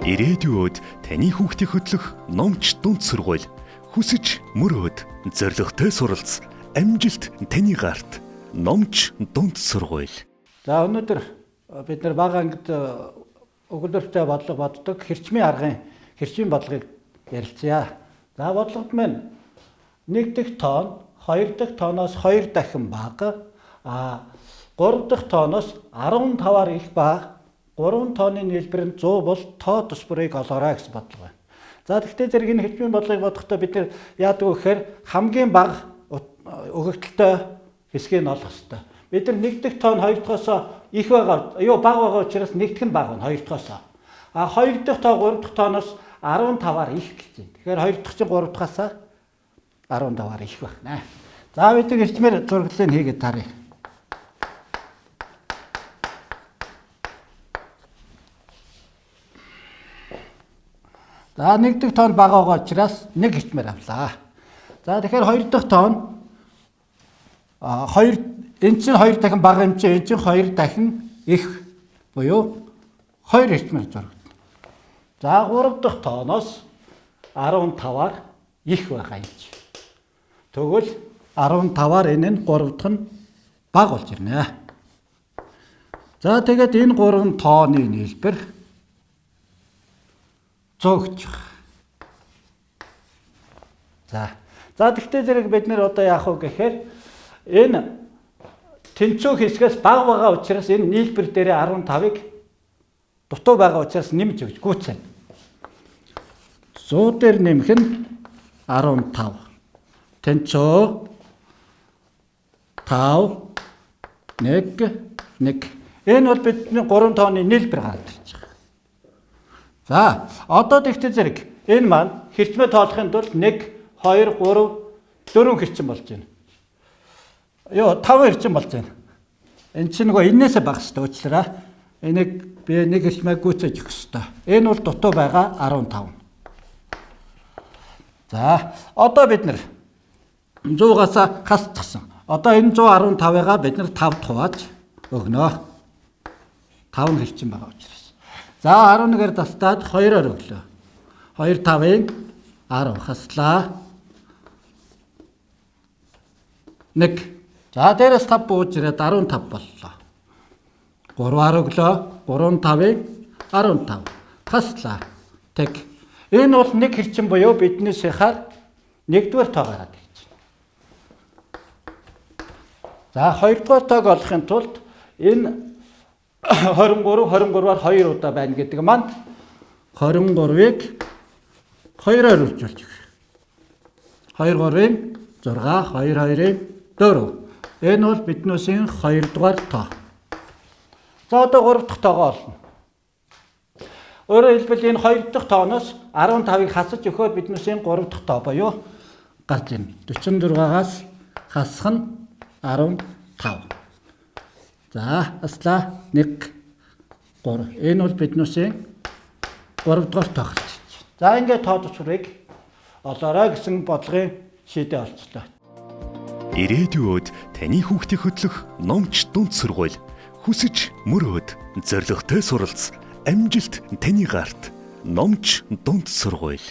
Ирээдүйд таны хүүхдийг хөтлөх номч дунд сургууль хүсэж мөрөөд зоригтой суралц амжилт таны гарт номч дунд сургууль. За өнөөдөр бид нар бага ангид өгүүлбэртэй бодлого боддог хэрчмийн аргын хэрчмийн бодлогыг ярилцъя. За бодлогод маань 1 дахь тоон 2 дахь тооноос 2 дахин бага, 3 дахь тооноос 15-аар их бага, 3 тооны нийлбэр нь 100 бол тоо тус бүрийг олоорой гэсэн бодлого байна. За тэгвэл зэрэг энэ хэрчмийн бодлогыг бодохдоо бид нар яадаг вэ гэхээр хамгийн бага өгөгдөлтөй хэсгийг нь олох хэрэгтэй. Бид нар 1 дахь тоон 2 дахоос их байгаа, бага байгаа учраас 1 дахь нь бага байна 2 дахоос. 2 дахь тоо 3 дахь тооноос 15-аар их гэж байна. Тэгэхээр 2 дахь чинь 3 дахоос 15-аар их байна. За бид нар эрчмээр зураглалыг хийгээд таръя. За 1 дахь тоон бага байгаа учраас 1 эрчмээр авлаа. За тэгэхээр 2 дахь тоон 2 энэ чинь 2 дахин бага юм чинь энэ чинь 2 дахин их буюу 2 эрчмээр зурагдана. За 3 дахь тооноос 15-аар их байгаа юм чи. Тэгвэл 15-аар энэ нь 3 дахь нь бага болж ирнэ. За тэгээд энэ 3 тооны нийлбэр 100 гэж байна. За тэгтээ зэрэг бид нэр одоо яах вэ гэхээр энэ тэнцүү хэсгээс бага байгаа учраас энэ нийлбэр дээрээ 15-ыг дутуу байгаа учраас нэмж өгч гүйцэн. 100 дээр нэмэх нь 15. Тэнцүү 5 1. Энэ бол бидний 3 тооны нийлбэр гараад ирж байгаа. За одоо тэгтээ зэрэг энэ маань хэрчмээ тоолохын тулд 1 2 3 4 хэрчим болж байна. 5 хэрчим болж байна. Энэ чинь нөгөө энээсээ бага шүү дээ уучлаарай. Энийг би 1 хэрчмээ гүйцээж өгөх ёстой. Энэ бол дутуу байгаа 15. За одоо бид нар 100-аас хасчихсан. Одоо энэ 115-ыг бид нар 5 хувааж өгнө. 5 хэрчим байгаа учраас. За 11-ээр тастаад 2-оор өглөө. 2 5-ыг 10 хаслаа. 1. За дээрээс 5 бууж ирээд 15 боллоо. 3-аар өглөө. 3 5-ыг 15 хаслаа. Тэг. Энэ бол 1 хэрчим буюу бидний сахаар 1-р тоо гараад ирж байна. За 2-р тоог олохын тулд энэ 23-аар 2 удаа байна гэдэг маань 23-ыг 2-оор үржүүлж өгөх. 2 3-ын 6, 2 2-ын 4. Энэ бол биднээсийн 2 дугаар тоо. За одоо 3 дахь тоогоо олно. Өөрөөр хэлбэл энэ 2 дахь тооноос 15-ыг хасаж өгөхөөр биднээсийн 3 дахь тоо буюу гарч ирнэ. 46-аас хасах нь 15. За аслаа 1 3. Энэ бол биднээсийн 3 дугаар тоо гарч ирж байна. За ингээд тоо тусварыг олоорой гэсэн бодлогын шийдээ олцлоо. Ирээдүйд таны хүүхдийг хөтлөх номч дунд сургууль хүсэж мөрөөд зоригтой суралц амжилт таны гарт номч дунд сургууль.